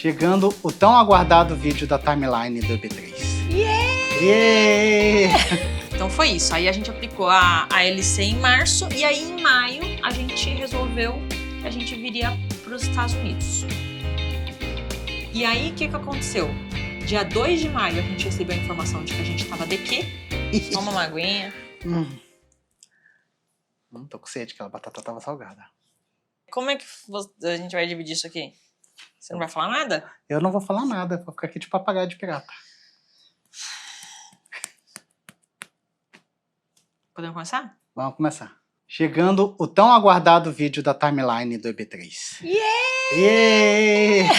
Chegando o tão aguardado vídeo da timeline do EP3. Yeah! Então foi isso, aí a gente aplicou a LC em março e aí em maio a gente resolveu que a gente viria para os Estados Unidos. E aí o que aconteceu? Dia 2 de maio a gente recebeu a informação de que a gente tava de quê? Toma uma aguinha. Tô com sede, aquela batata tava salgada. Como é que a gente vai dividir isso aqui? Você não vai falar nada? Eu não vou falar nada, vou ficar aqui de papagaio de pirata. Podemos começar? Vamos começar. Chegando o tão aguardado vídeo da timeline do EP3. Yeah!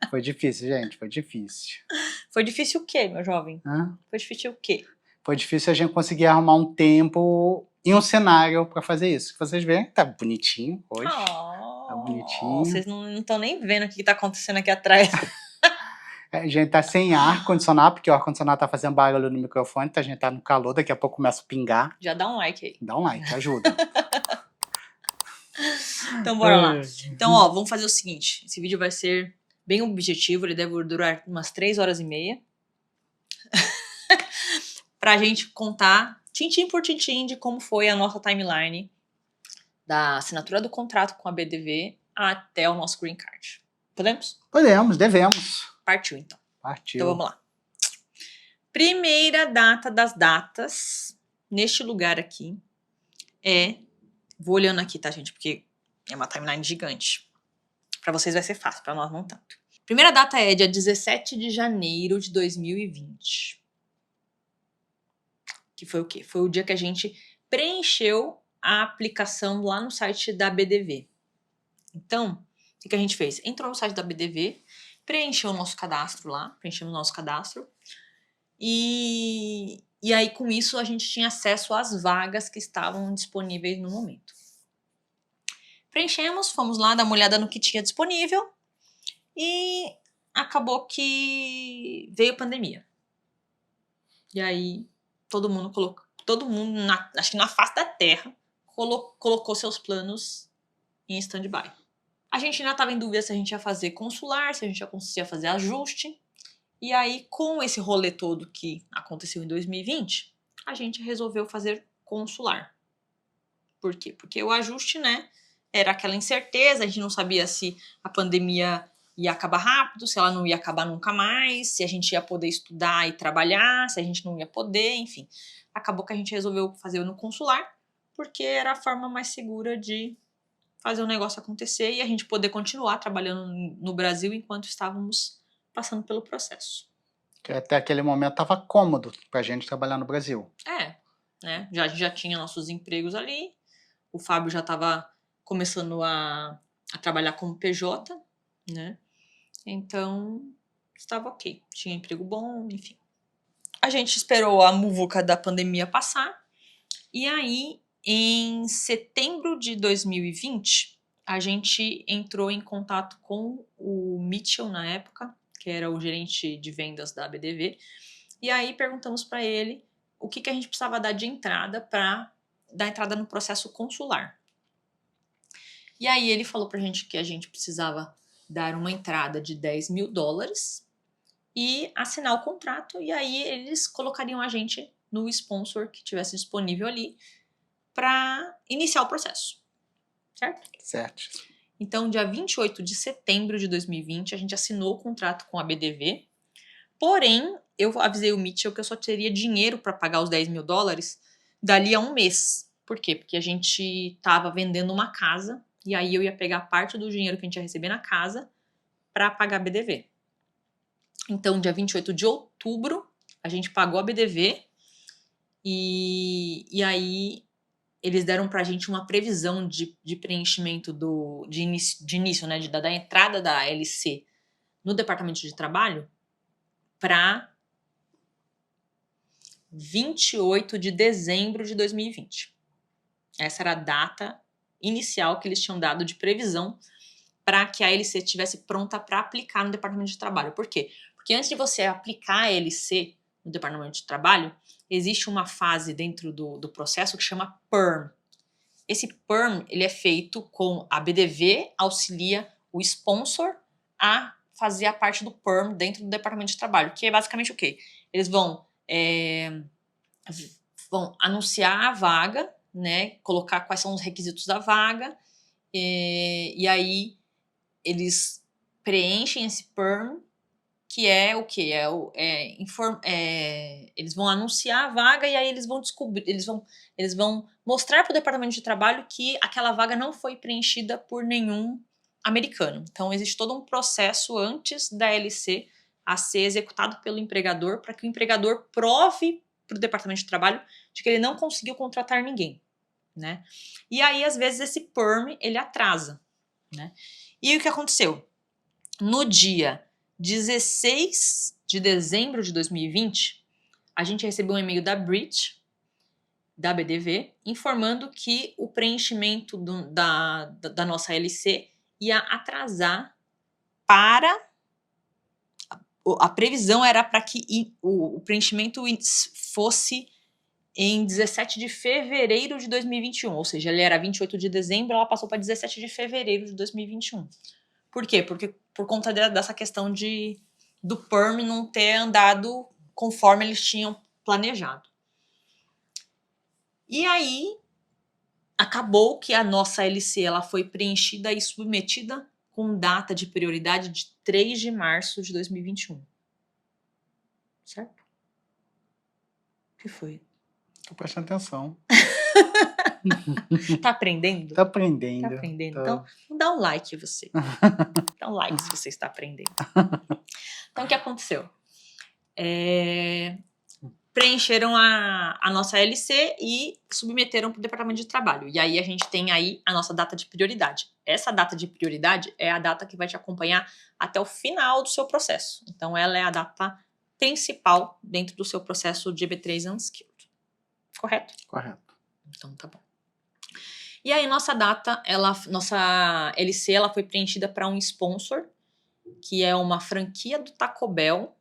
Foi difícil, gente, foi difícil. Foi difícil o quê, meu jovem? Hã? Foi difícil o quê? Foi difícil a gente conseguir arrumar um tempo e um cenário pra fazer isso. Vocês veem, tá bonitinho hoje. Tá bonitinho. Vocês não estão nem vendo o que tá acontecendo aqui atrás. A gente tá sem ar-condicionado, porque o ar-condicionado tá fazendo barulho no microfone, então a gente tá no calor, daqui a pouco começa a pingar. Já dá um like aí. Dá um like, ajuda. Então bora lá. Então, ó, vamos fazer o seguinte. Esse vídeo vai ser bem objetivo, ele deve durar umas 3 horas e meia. Pra gente contar, tintim por tintim, de como foi a nossa timeline da assinatura do contrato com a BDV até o nosso green card. Podemos? Podemos, devemos. Partiu, então. Partiu. Então vamos lá. Primeira data das datas, neste lugar aqui, vou olhando aqui, tá, gente? Porque é uma timeline gigante. Pra vocês vai ser fácil, pra nós não tanto. Primeira data é dia 17 de janeiro de 2020. Que foi o quê? Foi o dia que a gente preencheu a aplicação lá no site da BDV. Então, o que a gente fez? Entrou no site da BDV, preencheu o nosso cadastro lá, preenchemos o nosso cadastro, e aí com isso a gente tinha acesso às vagas que estavam disponíveis no momento. Preenchemos, fomos lá dar uma olhada no que tinha disponível, e acabou que veio a pandemia. E aí todo mundo, acho que na face da terra, colocou seus planos em stand-by. A gente ainda estava em dúvida se a gente ia fazer consular, se a gente ia fazer ajuste. E aí, com esse rolê todo que aconteceu em 2020, a gente resolveu fazer consular. Por quê? Porque o ajuste, né, era aquela incerteza, a gente não sabia se a pandemia ia acabar rápido, se ela não ia acabar nunca mais, se a gente ia poder estudar e trabalhar, se a gente não ia poder, enfim. Acabou que a gente resolveu fazer no consular, porque era a forma mais segura de fazer o negócio acontecer e a gente poder continuar trabalhando no Brasil enquanto estávamos passando pelo processo. Que até aquele momento tava cômodo pra gente trabalhar no Brasil. Né? Já tinha nossos empregos ali, o Fábio já estava começando a trabalhar como PJ, né? Então, estava ok. Tinha emprego bom, enfim. A gente esperou a muvuca da pandemia passar e aí, em setembro de 2020, a gente entrou em contato com o Mitchell na época, que era o gerente de vendas da BDV, e aí perguntamos para ele o que a gente precisava dar de entrada para dar entrada no processo consular. E aí ele falou pra gente que a gente precisava dar uma entrada de $10.000 e assinar o contrato, e aí eles colocariam a gente no sponsor que tivesse disponível ali para iniciar o processo, certo? Certo. Então, dia 28 de setembro de 2020, a gente assinou o contrato com a BDV, porém, eu avisei o Mitchell que eu só teria dinheiro para pagar os $10.000 dali a um mês. Por quê? Porque a gente estava vendendo uma casa, e aí eu ia pegar parte do dinheiro que a gente ia receber na casa para pagar a BDV. Então, dia 28 de outubro, a gente pagou a BDV e aí eles deram pra gente uma previsão de preenchimento de início, né, da entrada da LC no departamento de trabalho para 28 de dezembro de 2020. Essa era a data inicial que eles tinham dado de previsão para que a LC estivesse pronta para aplicar no departamento de trabalho. Por quê? Porque antes de você aplicar a LC no departamento de trabalho, existe uma fase dentro do processo que chama PERM. Esse PERM ele é feito com a BDV, auxilia o sponsor a fazer a parte do PERM dentro do Departamento de Trabalho, que é basicamente o quê? Eles vão anunciar a vaga, né, colocar quais são os requisitos da vaga, e aí eles preenchem esse PERM, que é o quê? Eles vão anunciar a vaga e aí eles vão descobrir, eles vão mostrar para o Departamento de Trabalho que aquela vaga não foi preenchida por nenhum americano. Então existe todo um processo antes da LC a ser executado pelo empregador para que o empregador prove para o Departamento de Trabalho de que ele não conseguiu contratar ninguém, né? E aí às vezes esse PERM ele atrasa, né? E o que aconteceu? No dia 16 de dezembro de 2020, a gente recebeu um e-mail da Brit, da BDV, informando que o preenchimento da nossa LC ia atrasar para... A previsão era para que o preenchimento fosse em 17 de fevereiro de 2021, ou seja, ele era 28 de dezembro, ela passou para 17 de fevereiro de 2021. Por quê? Porque por conta dessa questão do PERM não ter andado conforme eles tinham planejado. E aí, acabou que a nossa LC ela foi preenchida e submetida com data de prioridade de 3 de março de 2021. Certo? O que foi? Tô prestando atenção. Tá aprendendo? Tá aprendendo. Tá aprendendo. Tô. Então, dá um like você. Dá um like se você está aprendendo. Então, o que aconteceu? Preencheram a nossa LC e submeteram para o Departamento de Trabalho. E aí a gente tem aí a nossa data de prioridade. Essa data de prioridade é a data que vai te acompanhar até o final do seu processo. Então, ela é a data principal dentro do seu processo de EB3 Unskilled. Correto? Correto. Então, tá bom. E aí, nossa LC ela foi preenchida para um sponsor, que é uma franquia do Taco Bell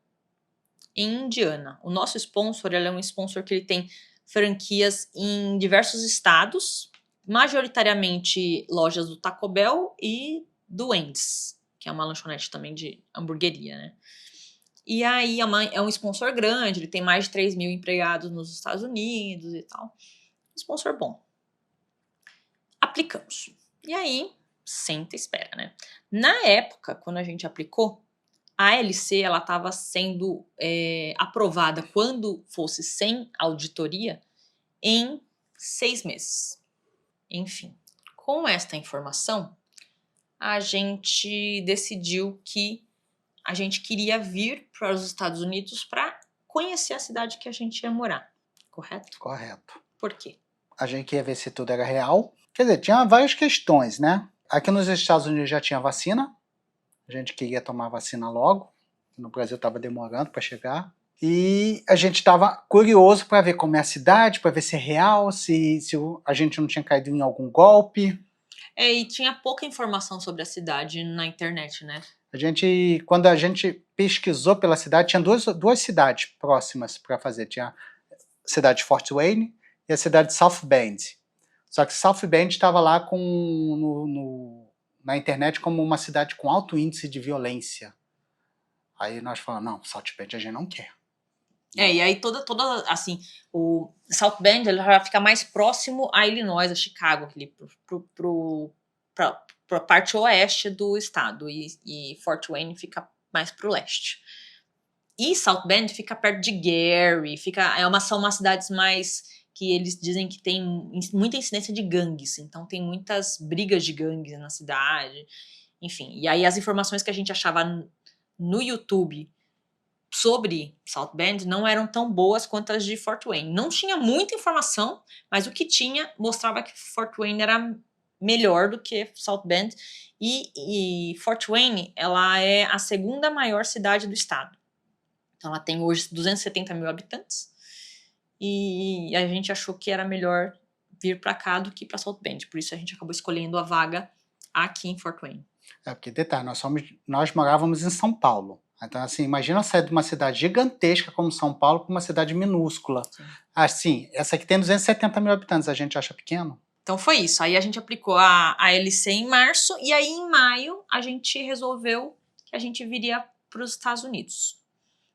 em Indiana. O nosso sponsor ele é um sponsor que ele tem franquias em diversos estados, majoritariamente lojas do Taco Bell e do Wendy's, que é uma lanchonete também de hamburgueria, né? E aí é um sponsor grande, ele tem mais de 3 mil empregados nos Estados Unidos e tal. Sponsor bom. Aplicamos. E aí, senta e espera, né? Na época, quando a gente aplicou, a LC ela estava sendo aprovada quando fosse sem auditoria em 6 meses. Enfim, com esta informação, a gente decidiu que a gente queria vir para os Estados Unidos para conhecer a cidade que a gente ia morar. Correto? Correto. Por quê? A gente queria ver se tudo era real. Quer dizer, tinha várias questões, né? Aqui nos Estados Unidos já tinha vacina. A gente queria tomar a vacina logo. No Brasil estava demorando para chegar. E a gente estava curioso para ver como é a cidade, para ver se é real, se a gente não tinha caído em algum golpe. E tinha pouca informação sobre a cidade na internet, né? Quando a gente pesquisou pela cidade, tinha duas cidades próximas para fazer. Tinha a cidade de Fort Wayne e a cidade de South Bend. Só que South Bend estava lá na internet como uma cidade com alto índice de violência. Aí nós falamos, não, South Bend a gente não quer. E aí toda assim, o South Bend ele já fica mais próximo a Illinois, a Chicago, para a parte oeste do estado, e Fort Wayne fica mais para o leste. E South Bend fica perto de Gary, são umas cidades mais que eles dizem que tem muita incidência de gangues, então tem muitas brigas de gangues na cidade, enfim. E aí as informações que a gente achava no YouTube sobre South Bend não eram tão boas quanto as de Fort Wayne. Não tinha muita informação, mas o que tinha mostrava que Fort Wayne era melhor do que South Bend. E Fort Wayne, ela é a segunda maior cidade do estado. Então ela tem hoje 270 mil habitantes. E a gente achou que era melhor vir para cá do que para South Bend. Por isso a gente acabou escolhendo a vaga aqui em Fort Wayne. Porque detalhe, nós morávamos em São Paulo. Então, assim, imagina sair de uma cidade gigantesca como São Paulo para uma cidade minúscula. Sim. Assim, essa aqui tem 270 mil habitantes, a gente acha pequeno? Então foi isso. Aí a gente aplicou a LC em março e aí em maio a gente resolveu que a gente viria para os Estados Unidos.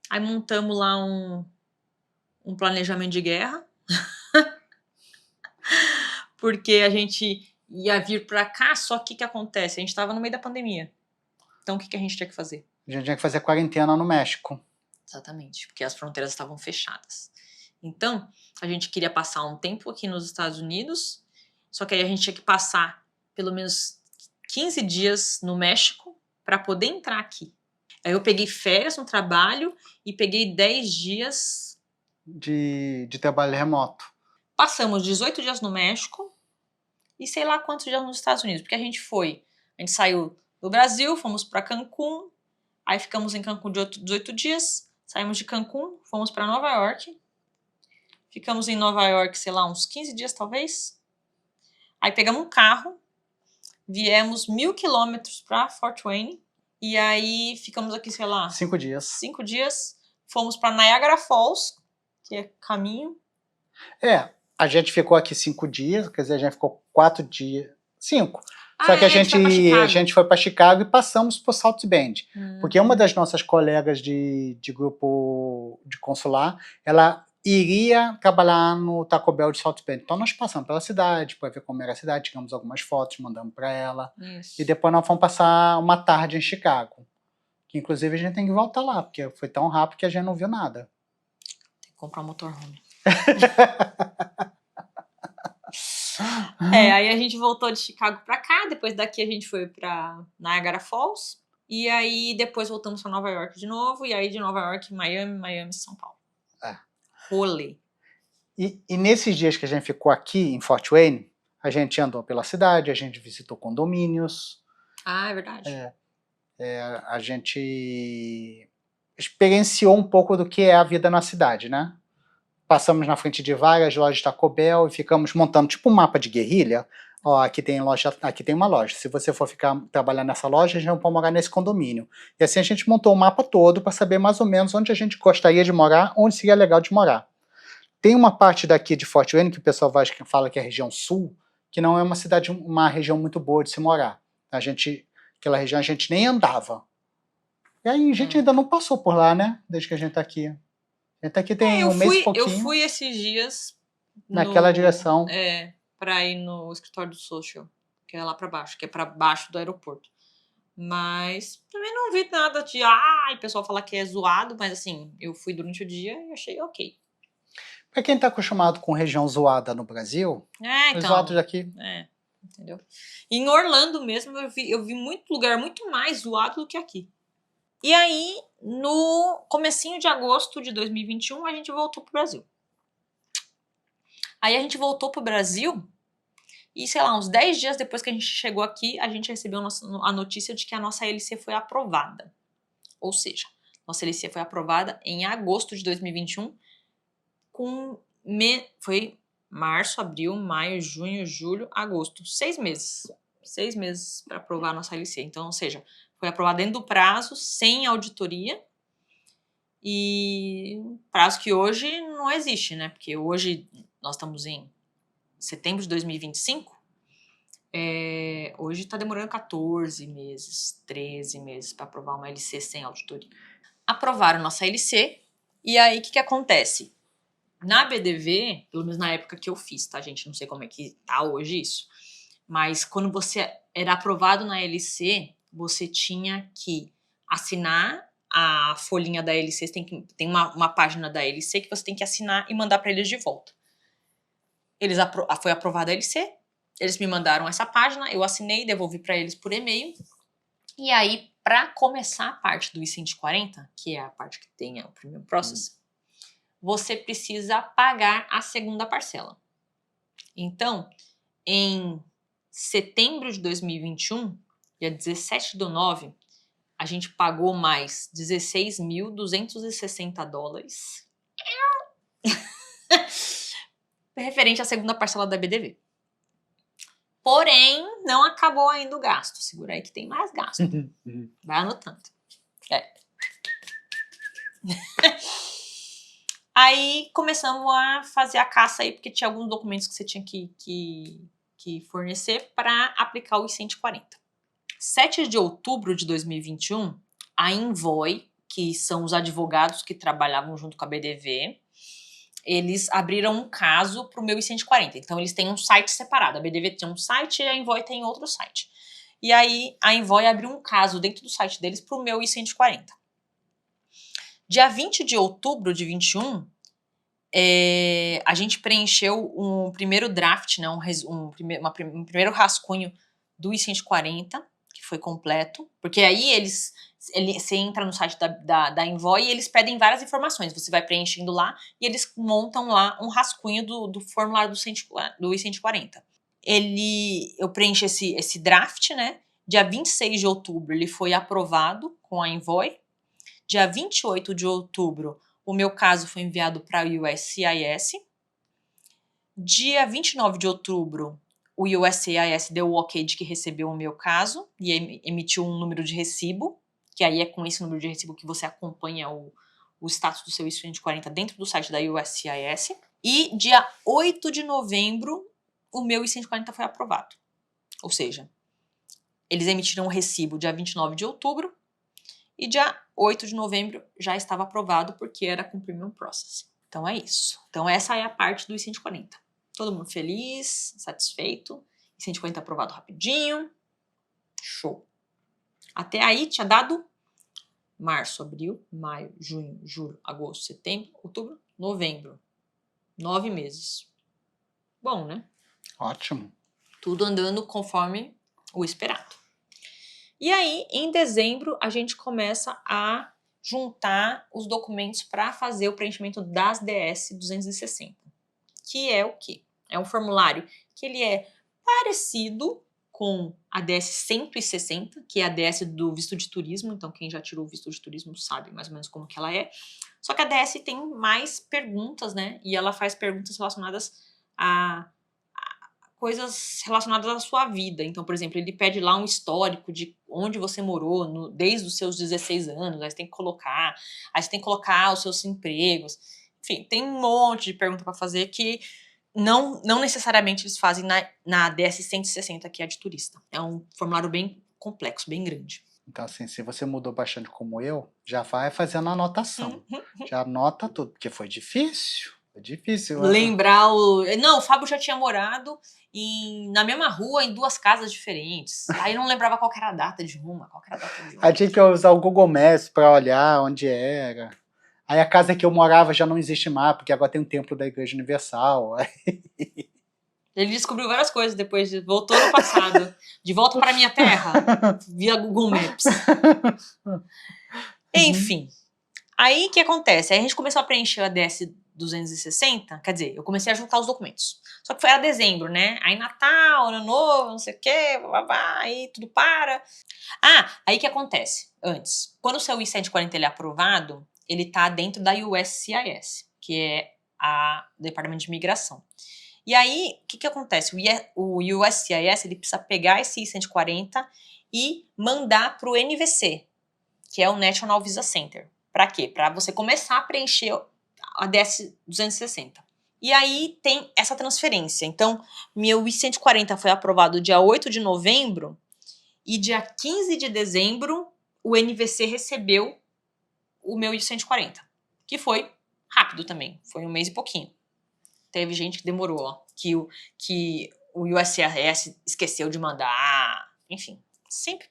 Aí montamos lá um planejamento de guerra, porque a gente ia vir para cá, só que o que acontece? A gente estava no meio da pandemia. Então o que a gente tinha que fazer? A gente tinha que fazer quarentena no México. Exatamente, porque as fronteiras estavam fechadas. Então, a gente queria passar um tempo aqui nos Estados Unidos, só que aí a gente tinha que passar pelo menos 15 dias no México para poder entrar aqui. Aí eu peguei férias no trabalho e peguei 10 dias. De trabalho remoto. Passamos 18 dias no México e sei lá quantos dias nos Estados Unidos, porque a gente saiu do Brasil, fomos para Cancún, aí ficamos em Cancún 18 dias, saímos de Cancún, fomos para Nova York, ficamos em Nova York, sei lá, uns 15 dias talvez, aí pegamos um carro, viemos 1.000 quilômetros para Fort Wayne, e aí ficamos aqui, sei lá... 5 dias. 5 dias, fomos para Niagara Falls, que é caminho. A gente ficou aqui 5 dias, quer dizer, a gente ficou 4 dias, 5. Só que a gente foi para Chicago e passamos por South Bend. Porque uma das nossas colegas de grupo de consular, ela iria trabalhar no Taco Bell de South Bend. Então nós passamos pela cidade, para ver como era a cidade, tiramos algumas fotos, mandamos para ela. Isso. E depois nós fomos passar uma tarde em Chicago. Que inclusive a gente tem que voltar lá, porque foi tão rápido que a gente não viu nada. Tem que comprar um motorhome. Aí a gente voltou de Chicago pra cá, depois daqui a gente foi pra Niagara Falls, e aí depois voltamos pra Nova York de novo, e aí de Nova York, Miami, São Paulo. Rolê. E nesses dias que a gente ficou aqui em Fort Wayne, a gente andou pela cidade, a gente visitou condomínios. É verdade. A gente experienciou um pouco do que é a vida na cidade, né? Passamos na frente de várias lojas Taco Bell e ficamos montando tipo um mapa de guerrilha. Ó, aqui tem uma loja. Se você for trabalhar nessa loja, a gente não pode morar nesse condomínio. E assim a gente montou o mapa todo para saber mais ou menos onde a gente gostaria de morar, onde seria legal de morar. Tem uma parte daqui de Fort Wayne que o pessoal fala que é a região sul, que não é uma região muito boa de se morar. Aquela região a gente nem andava. E aí a gente ainda não passou por lá, né? Desde que a gente tá aqui. A gente tá aqui tem um mês e pouquinho. Eu fui esses dias naquela direção. Pra ir no escritório do Social, que é lá pra baixo, que é pra baixo do aeroporto. Mas também não vi nada de... o pessoal fala que é zoado, mas assim, eu fui durante o dia e achei ok. Pra quem tá acostumado com região zoada no Brasil, então, os zoados daqui... entendeu? Em Orlando mesmo, eu vi muito lugar muito mais zoado do que aqui. E aí, no comecinho de agosto de 2021, a gente voltou pro Brasil. Aí a gente voltou pro Brasil e, sei lá, uns 10 dias depois que a gente chegou aqui, a gente recebeu a notícia de que a nossa LC foi aprovada. Ou seja, nossa LC foi aprovada em agosto de 2021, foi março, abril, maio, junho, julho, agosto. 6 meses. 6 meses para aprovar a nossa LC. Então, ou seja, foi aprovada dentro do prazo, sem auditoria. E prazo que hoje não existe, né? Porque hoje nós estamos em setembro de 2025. Hoje está demorando 14 meses, 13 meses para aprovar uma LC sem auditoria. Aprovaram nossa LC. E aí, o que acontece? Na BDV, pelo menos na época que eu fiz, tá, gente? Não sei como é que tá hoje isso. Mas quando você era aprovado na LC, você tinha que assinar a folhinha da LC. Tem uma página da LC que você tem que assinar e mandar para eles de volta. Foi aprovada a LC, eles me mandaram essa página, eu assinei, devolvi para eles por e-mail. E aí, para começar a parte do I-140, que é a parte que tem o Premium Process, você precisa pagar a segunda parcela. Então, em setembro de 2021, dia 17/9, a gente pagou mais $16.260 referente à segunda parcela da BDV. Porém, não acabou ainda o gasto. Segura aí que tem mais gasto. Vai anotando. Aí começamos a fazer a caça aí, porque tinha alguns documentos que você tinha que fornecer para aplicar o I-140. 7 de outubro de 2021, a Envoy, que são os advogados que trabalhavam junto com a BDV, eles abriram um caso para o meu I-140. Então, eles têm um site separado. A BDV tem um site e a Envoy tem outro site. E aí, a Envoy abriu um caso dentro do site deles para o meu I-140. Dia 20 de outubro de 21, a gente preencheu um primeiro draft, né, um primeiro rascunho do I-140, que foi completo, porque aí você entra no site da Envoy e eles pedem várias informações, você vai preenchendo lá e eles montam lá um rascunho do formulário do I-140. Eu preenchi esse draft, né, dia 26 de outubro ele foi aprovado com a Envoy, dia 28 de outubro o meu caso foi enviado para o USCIS. Dia 29 de outubro, o USCIS deu o ok de que recebeu o meu caso e emitiu um número de recibo, que aí é com esse número de recibo que você acompanha o status do seu I-140 dentro do site da USCIS. E dia 8 de novembro, o meu I-140 foi aprovado. Ou seja, eles emitiram o recibo dia 29 de outubro, e dia 8 de novembro já estava aprovado porque era com Premium Process. Então é isso. Então essa é a parte do I-140. Todo mundo feliz, satisfeito. I-140 aprovado rapidinho. Show. Até aí tinha dado março, abril, maio, junho, julho, agosto, setembro, outubro, novembro. 9 meses. Bom, né? Ótimo. Tudo andando conforme o esperado. E aí, em dezembro, a gente começa a juntar os documentos para fazer o preenchimento das DS 260. Que é o quê? É um formulário que ele é parecido com a DS 160, que é a DS do visto de turismo. Então, quem já tirou o visto de turismo sabe mais ou menos como que ela é. Só que a DS tem mais perguntas, né? E ela faz perguntas relacionadas a coisas relacionadas à sua vida. Então, por exemplo, ele pede lá um histórico de onde você morou desde os seus 16 anos, aí você tem que colocar os seus empregos. Enfim, tem um monte de pergunta para fazer que não necessariamente eles fazem na DS 160, que é a de turista. É um formulário bem complexo, bem grande. Então, assim, se você mudou bastante como eu, já vai fazendo a anotação. Já anota tudo, porque foi difícil. Foi difícil. Lembrar Não, o Fábio já tinha morado na mesma rua, em 2 casas diferentes. Aí eu não lembrava qual era a data de uma, qual era a data de outra. Aí tinha que usar o Google Maps para olhar onde era. Aí a casa que eu morava já não existe mais, porque agora tem um templo da Igreja Universal. Ele descobriu várias coisas depois, voltou no passado. De volta para minha terra, via Google Maps. Enfim, aí o que acontece? Aí a gente começou a preencher a DS 260, quer dizer, eu comecei a juntar os documentos. Só que era dezembro, né? Aí Natal, Ano Novo, não sei o quê, babá, aí tudo para. Aí o que acontece? Antes, quando o seu I-140 ele é aprovado, ele tá dentro da USCIS, que é o Departamento de Imigração. E aí, o que acontece? O USCIS ele precisa pegar esse I-140 e mandar para o NVC, que é o National Visa Center. Para quê? Para você começar a preencher a DS 260. E aí tem essa transferência. Então, meu I-140 foi aprovado dia 8 de novembro e dia 15 de dezembro o NVC recebeu o meu I-140, que foi rápido também, foi 1 mês e pouquinho. Teve gente que demorou, ó, que o USCIS esqueceu de mandar, enfim, sempre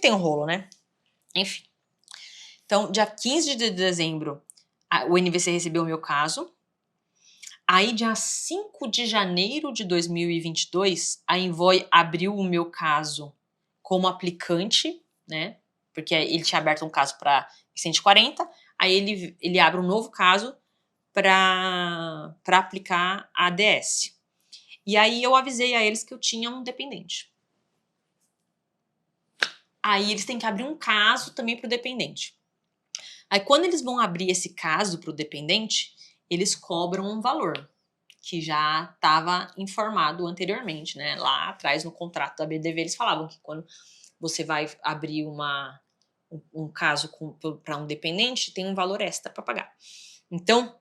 tem um rolo, né? Enfim. Então, dia 15 de dezembro, o NVC recebeu o meu caso. Aí, dia 5 de janeiro de 2022, a Envoy abriu o meu caso como aplicante, né? Porque ele tinha aberto um caso para 140, aí ele abre um novo caso para aplicar a ADS. E aí eu avisei a eles que eu tinha um dependente. Aí eles têm que abrir um caso também para o dependente. Aí quando eles vão abrir esse caso para o dependente, eles cobram um valor que já estava informado anteriormente, né? Lá atrás no contrato da BDV eles falavam que quando você vai abrir um caso para um dependente, tem um valor extra para pagar. Então,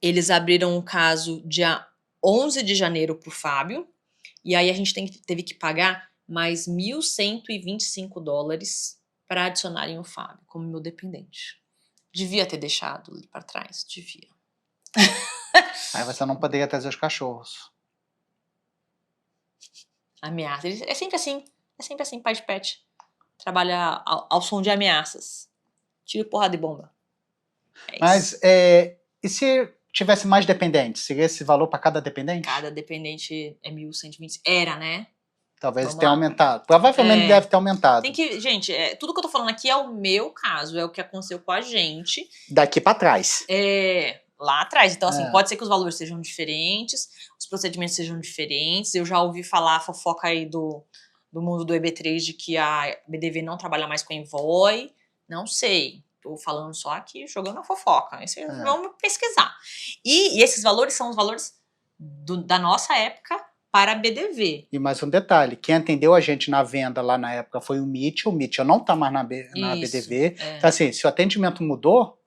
eles abriram um caso dia 11 de janeiro para o Fábio, e aí a gente teve que pagar mais $1.125 para adicionarem o Fábio como meu dependente. Devia ter deixado ele para trás, devia. Aí você não poderia trazer os cachorros. Ameaça. É sempre assim, pai de pet. Trabalha ao som de ameaças. Tiro, porrada e bomba. É Mas, isso. e se tivesse mais dependentes? Seria esse valor para cada dependente? Cada dependente é 1.120. Era, né? Talvez Vamos tenha lá. aumentado. Provavelmente deve ter aumentado. Gente, tudo que eu tô falando aqui é o meu caso, é o que aconteceu com a gente. Daqui para trás. Lá atrás. Então, assim, É. pode ser que os valores sejam diferentes, os procedimentos sejam diferentes. Eu já ouvi falar a fofoca aí do mundo do EB3 de que a BDV não trabalha mais com Envoy. Não sei. Tô falando só aqui, jogando a fofoca. Aí vocês vão pesquisar. E esses valores são os valores da nossa época para a BDV. E mais um detalhe, quem atendeu a gente na venda lá na época foi o Mitchell não tá mais na BDV. Então assim, se o atendimento mudou...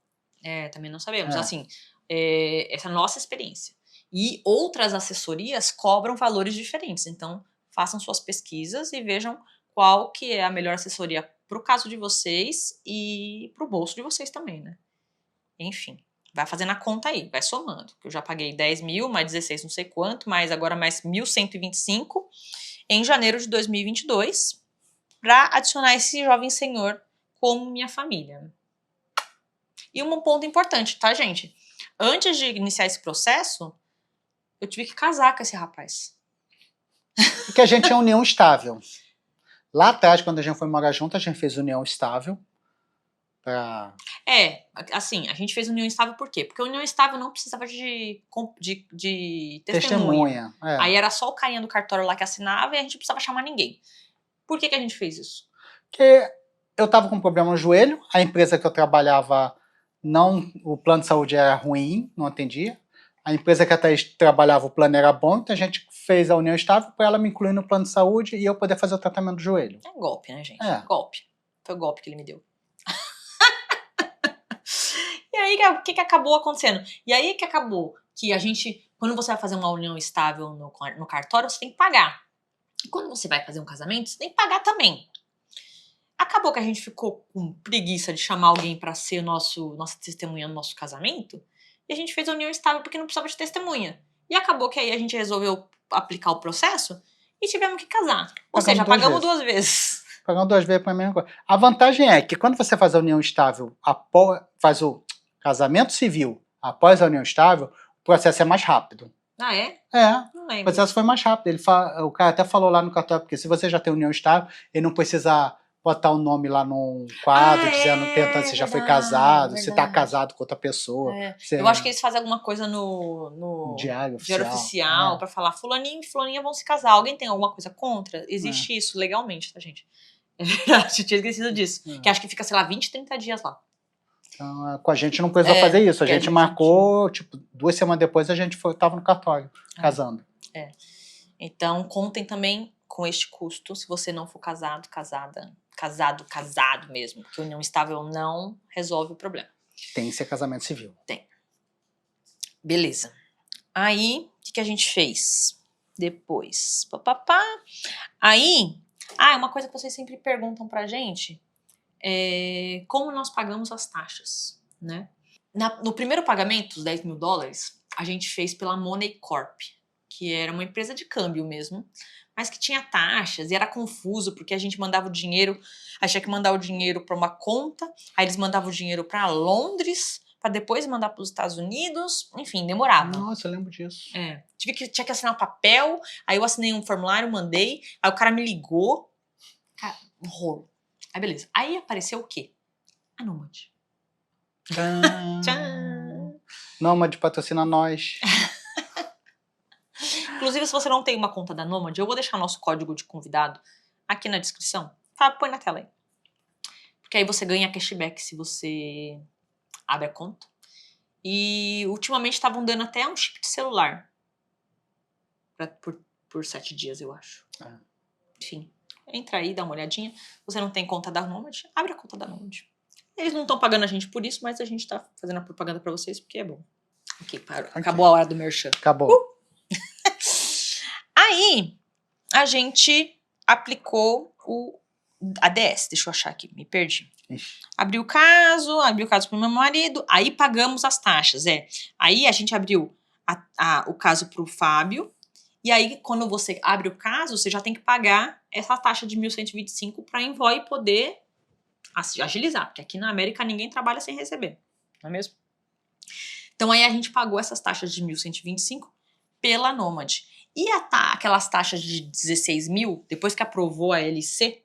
também não sabemos. Assim, essa é a nossa experiência. E outras assessorias cobram valores diferentes. Então, façam suas pesquisas e vejam qual que é a melhor assessoria pro caso de vocês e pro bolso de vocês também, né? Enfim, vai fazendo a conta aí, vai somando. Eu já paguei 10 mil, mais 16 não sei quanto, mais agora mais 1.125 em janeiro de 2022 para adicionar esse jovem senhor como minha família. E um ponto importante, tá, gente? Antes de iniciar esse processo, eu tive que casar com esse rapaz. Porque a gente é união estável. Lá atrás, quando a gente foi morar junto, a gente fez união estável. Assim, a gente fez união estável por quê? Porque a união estável não precisava de testemunha. Aí era só o carinha do cartório lá que assinava e a gente não precisava chamar ninguém. Por que a gente fez isso? Porque eu tava com um problema no joelho, a empresa que eu trabalhava, o plano de saúde era ruim, não atendia. A empresa que a Thaís trabalhava, o plano era bom, então a gente fez a união estável para ela me incluir no plano de saúde e eu poder fazer o tratamento do joelho. É golpe, né, gente? Golpe. Foi o golpe que ele me deu. E aí, o que acabou acontecendo? E aí que acabou que a gente, quando você vai fazer uma união estável no cartório, você tem que pagar. E quando você vai fazer um casamento, você tem que pagar também. Acabou que a gente ficou com preguiça de chamar alguém para ser nossa testemunha no nosso casamento, e a gente fez a união estável porque não precisava de testemunha. E acabou que aí a gente resolveu aplicar o processo e tivemos que casar. Ou seja, pagamos 2 vezes. Pagamos 2 vezes para a mesma coisa. A vantagem é que quando você faz a união estável, faz o casamento civil após a união estável, o processo é mais rápido. Ah, é? Não lembro. O processo foi mais rápido. O cara até falou lá no cartório, porque se você já tem união estável, ele não precisa botar o nome lá num quadro, perguntando se já foi casado, se tá casado com outra pessoa. Eu acho que eles fazem alguma coisa no diário oficial pra falar fulaninho e fulaninha vão se casar. Alguém tem alguma coisa contra? Existe isso legalmente, tá, gente? É verdade, eu tinha esquecido disso. Que acho que fica, sei lá, 20, 30 dias lá. Então, com a gente não precisou fazer isso. A gente marcou, tipo, 2 semanas depois a gente tava no cartório, casando. Então, contem também com este custo, se você não for casado, casado mesmo, porque união estável não resolve o problema. Tem que ser casamento civil. Tem. Beleza. Aí, o que a gente fez depois? Aí, uma coisa que vocês sempre perguntam pra gente é como nós pagamos as taxas, né? No primeiro pagamento, os $10 mil, a gente fez pela Money Corp, que era uma empresa de câmbio mesmo, mas que tinha taxas e era confuso, porque a gente mandava o dinheiro, a gente tinha que mandar o dinheiro para uma conta, aí eles mandavam o dinheiro para Londres, para depois mandar para os Estados Unidos, enfim, demorava. Nossa, eu lembro disso. Tinha que assinar um papel, aí eu assinei um formulário, mandei, aí o cara me ligou, cara, um rolo. Aí beleza, aí apareceu o quê? A Nomad. Tchan! Nomad patrocina nós. Inclusive, se você não tem uma conta da Nomad, eu vou deixar nosso código de convidado aqui na descrição. Tá? Põe na tela aí. Porque aí você ganha cashback se você abre a conta. E ultimamente estavam dando até um chip de celular. Por 7 dias, eu acho. Enfim, entra aí, dá uma olhadinha. Se você não tem conta da Nomad, abre a conta da Nomad. Eles não estão pagando a gente por isso, mas a gente tá fazendo a propaganda pra vocês porque é bom. Acabou a hora do merchan. Acabou. Aí, a gente aplicou o ADS, deixa eu achar aqui, me perdi. Ixi. Abri o caso pro meu marido, aí pagamos as taxas, Aí a gente abriu o caso pro Fábio, e aí quando você abre o caso, você já tem que pagar essa taxa de 1.125 para a Envoy poder agilizar, porque aqui na América ninguém trabalha sem receber, não é mesmo? Então aí a gente pagou essas taxas de 1.125 pela Nomad. E aquelas taxas de 16 mil, depois que aprovou a LC,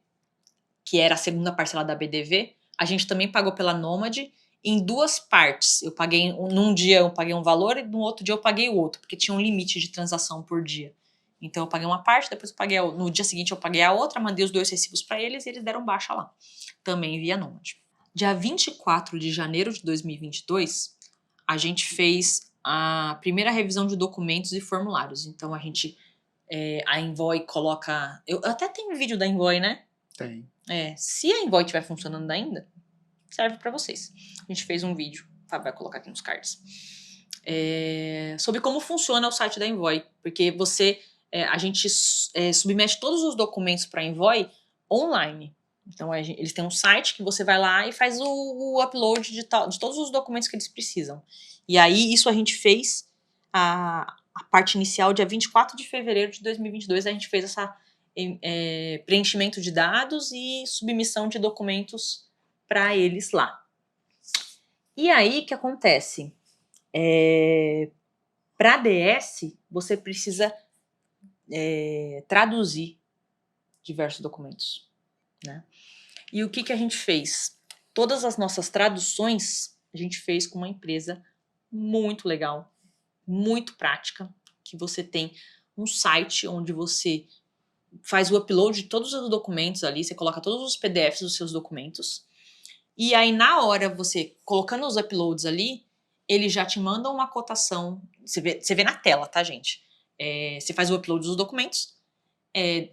que era a segunda parcela da BDV, a gente também pagou pela Nomad em 2 partes. Eu paguei, num dia eu paguei um valor e no outro dia eu paguei o outro, porque tinha um limite de transação por dia. Então eu paguei uma parte, depois eu paguei no dia seguinte eu paguei a outra, mandei os 2 recibos para eles e eles deram baixa lá. Também via Nomad. Dia 24 de janeiro de 2022, a gente fez a primeira revisão de documentos e formulários. Então a Envoy coloca... Eu até tenho um vídeo da Envoy, né? Tem. Se a Envoy estiver funcionando ainda, serve para vocês. A gente fez um vídeo, o Fábio vai colocar aqui nos cards, sobre como funciona o site da Envoy, porque a gente submete todos os documentos para a Envoy online. Então eles têm um site que você vai lá e faz o upload de todos os documentos que eles precisam. E aí isso a gente fez a parte inicial, dia 24 de fevereiro de 2022, a gente fez essa preenchimento de dados e submissão de documentos para eles lá. E aí, o que acontece? Para DS, você precisa traduzir diversos documentos, né? E o que a gente fez? Todas as nossas traduções a gente fez com uma empresa muito legal, muito prática, que você tem um site onde você faz o upload de todos os documentos ali, você coloca todos os PDFs dos seus documentos, e aí na hora, você colocando os uploads ali, ele já te manda uma cotação, você vê na tela, tá, gente? Você faz o upload dos documentos,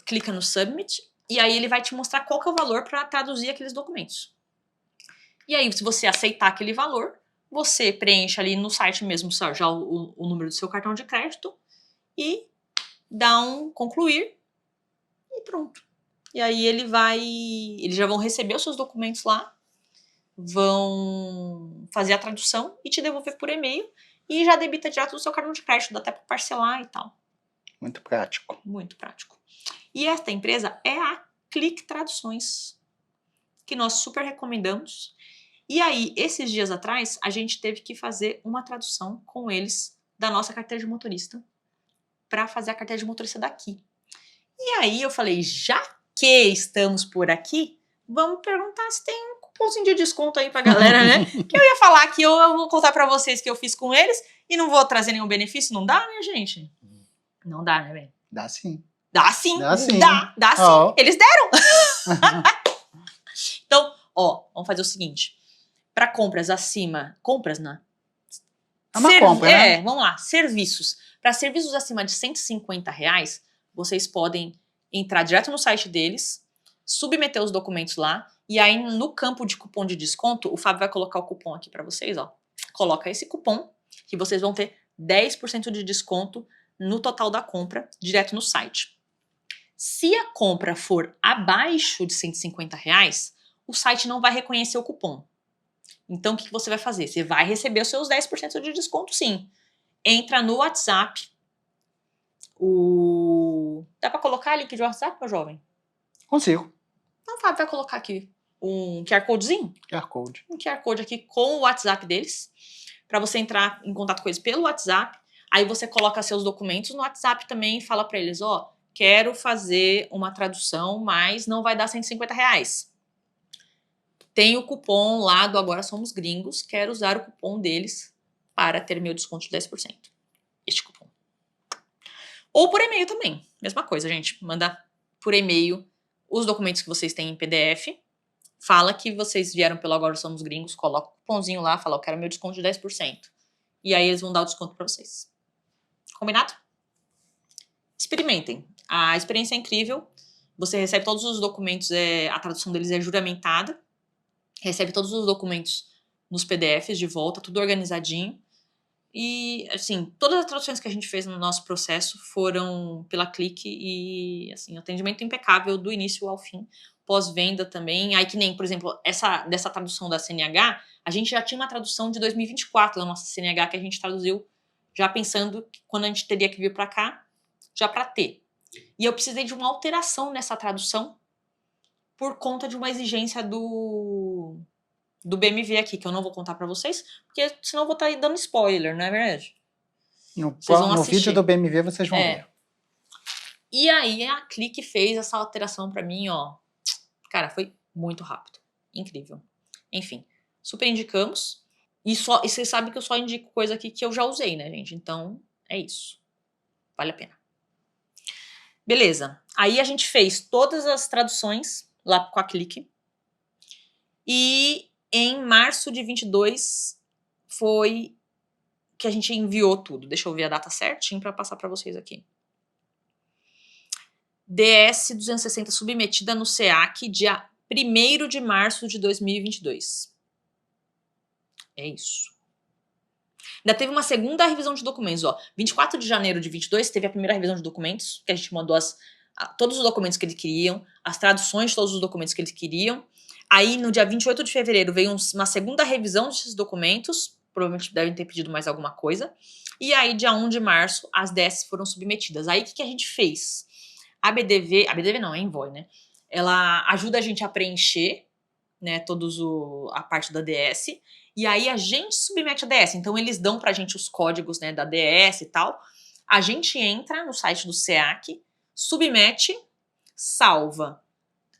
clica no Submit, e aí ele vai te mostrar qual que é o valor para traduzir aqueles documentos. E aí, se você aceitar aquele valor, você preenche ali no site mesmo já o número do seu cartão de crédito e dá um concluir e pronto. E aí eles já vão receber os seus documentos lá, vão fazer a tradução e te devolver por e-mail e já debita direto do seu cartão de crédito, dá até para parcelar e tal. Muito prático. Muito prático. E esta empresa é a Clique Traduções, que nós super recomendamos. E aí, esses dias atrás, a gente teve que fazer uma tradução com eles da nossa carteira de motorista para fazer a carteira de motorista daqui. E aí eu falei, já que estamos por aqui, vamos perguntar se tem um cupomzinho de desconto aí pra galera, né? Que eu ia falar que eu vou contar pra vocês que eu fiz com eles e não vou trazer nenhum benefício. Não dá, né, gente? Não dá, né, velho? Dá sim. Dá sim. Dá sim. Dá sim. Oh. Eles deram. Então, vamos fazer o seguinte. Para compras acima... Compras, né? É uma compra, né? Vamos lá. Serviços. Para serviços acima de R$150, vocês podem entrar direto no site deles, submeter os documentos lá, e aí no campo de cupom de desconto, o Fábio vai colocar o cupom aqui para vocês, Coloca esse cupom, que vocês vão ter 10% de desconto no total da compra, direto no site. Se a compra for abaixo de R$150, o site não vai reconhecer o cupom. Então, o que você vai fazer? Você vai receber os seus 10% de desconto, sim. Entra no WhatsApp. Dá pra colocar link de WhatsApp, meu jovem? Consigo. Então, o Fábio vai colocar aqui um QR Codezinho. QR Code. Um QR Code aqui com o WhatsApp deles, para você entrar em contato com eles pelo WhatsApp. Aí você coloca seus documentos no WhatsApp também e fala para eles, quero fazer uma tradução, mas não vai dar R$150. Tem o cupom lá do Agora Somos Gringos, quero usar o cupom deles para ter meu desconto de 10%. Este cupom. Ou por e-mail também. Mesma coisa, gente. Manda por e-mail os documentos que vocês têm em PDF. Fala que vocês vieram pelo Agora Somos Gringos, coloca o cupomzinho lá, fala, eu quero meu desconto de 10%. E aí eles vão dar o desconto para vocês. Combinado? Experimentem. A experiência é incrível. Você recebe todos os documentos, a tradução deles é juramentada. Recebe todos os documentos nos PDFs de volta, tudo organizadinho. E, assim, todas as traduções que a gente fez no nosso processo foram pela Clique e, assim, atendimento impecável do início ao fim. O pós-venda também. Aí que nem, por exemplo, dessa tradução da CNH, a gente já tinha uma tradução de 2024 da nossa CNH que a gente traduziu já pensando que quando a gente teria que vir para cá, já para ter. E eu precisei de uma alteração nessa tradução por conta de uma exigência do BMV aqui, que eu não vou contar para vocês, porque senão eu vou estar dando spoiler, não é verdade? No vídeo do BMV vocês vão ver. E aí a Clique fez essa alteração para mim, ó. Cara, foi muito rápido. Incrível. Enfim, super indicamos. E vocês sabem que eu só indico coisa aqui que eu já usei, né, gente? Então, é isso. Vale a pena. Beleza. Aí a gente fez todas as traduções lá com a Clique. E em março de 22 foi que a gente enviou tudo. Deixa eu ver a data certinho para passar para vocês aqui. DS 260 submetida no SEAC dia 1º de março de 2022. É isso. Ainda teve uma segunda revisão de documentos, ó. 24 de janeiro de 22 teve a primeira revisão de documentos, que a gente mandou todos os documentos que eles queriam, as traduções de todos os documentos que eles queriam. Aí, no dia 28 de fevereiro, veio uma segunda revisão desses documentos, provavelmente devem ter pedido mais alguma coisa. E aí, dia 1 de março, as DS foram submetidas. Aí, o que a gente fez? A BDV não, é Envoy, né? Ela ajuda a gente a preencher, né, a parte da DS, e aí a gente submete a DS. Então, eles dão pra gente os códigos, né, da DS e tal. A gente entra no site do SEAC, submete, salva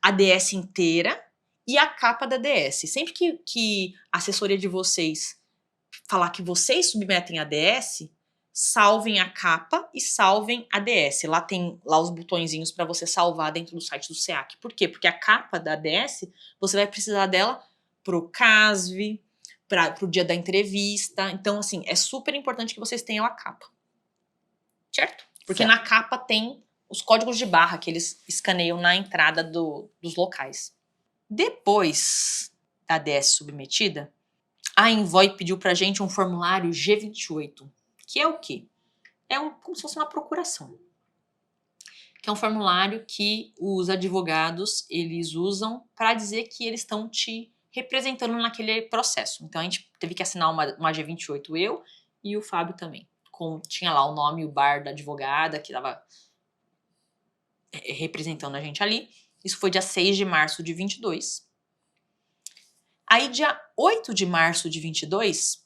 a DS inteira e a capa da DS. Sempre que a assessoria de vocês falar que vocês submetem a DS, salvem a capa e salvem a DS. Lá tem os botõezinhos para você salvar dentro do site do SEAC. Por quê? Porque a capa da DS, você vai precisar dela pro CASV, pro dia da entrevista. Então, assim, é super importante que vocês tenham a capa. Certo? Porque na capa tem os códigos de barra que eles escaneiam na entrada dos locais. Depois da DS submetida, a Envoy pediu pra gente um formulário G28. Que é o quê? Como se fosse uma procuração. Que é um formulário que os advogados, eles usam para dizer que eles estão te representando naquele processo. Então, a gente teve que assinar uma G28, eu e o Fábio também. Tinha lá o nome e o bar da advogada que estava representando a gente ali. Isso foi dia 6 de março de 22. Aí, dia 8 de março de 22...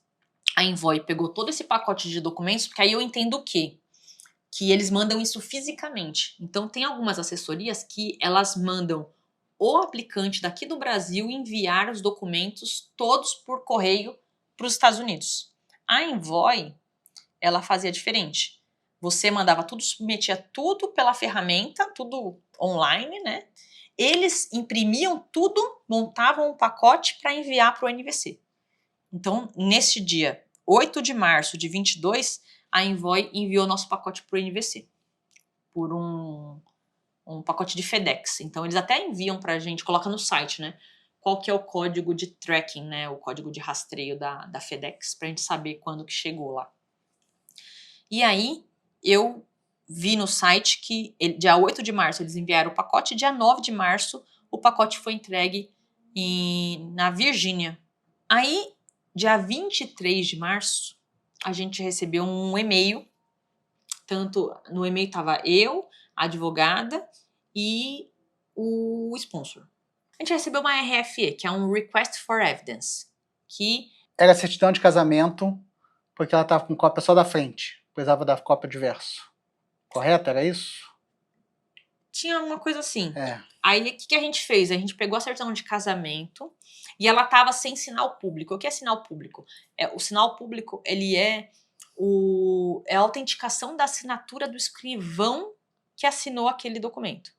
a Envoy pegou todo esse pacote de documentos, porque aí eu entendo o quê? Que eles mandam isso fisicamente. Então, tem algumas assessorias que elas mandam o aplicante daqui do Brasil enviar os documentos todos por correio para os Estados Unidos. A Envoy, ela fazia diferente. Você mandava tudo, submetia tudo pela ferramenta, tudo online, né? Eles imprimiam tudo, montavam um pacote para enviar para o NVC. Então, nesse dia 8 de março de 22, a Envoy enviou nosso pacote para o NVC, por um pacote de FedEx. Então, eles até enviam para a gente, coloca no site, né? Qual que é o código de tracking, né? O código de rastreio da FedEx, para a gente saber quando que chegou lá. E aí, eu vi no site que dia 8 de março eles enviaram o pacote, dia 9 de março o pacote foi entregue na Virgínia. Aí, dia 23 de março, a gente recebeu um e-mail, tanto no e-mail estava eu, a advogada e o sponsor. A gente recebeu uma RFE, que é um Request for Evidence, que... era certidão de casamento, porque ela estava com cópia só da frente, precisava da cópia de verso. Correto? Era isso? Tinha uma coisa assim. É. Aí, o que a gente fez? A gente pegou a certidão de casamento e ela estava sem sinal público. O que é sinal público? O sinal público, ele é a autenticação da assinatura do escrivão que assinou aquele documento.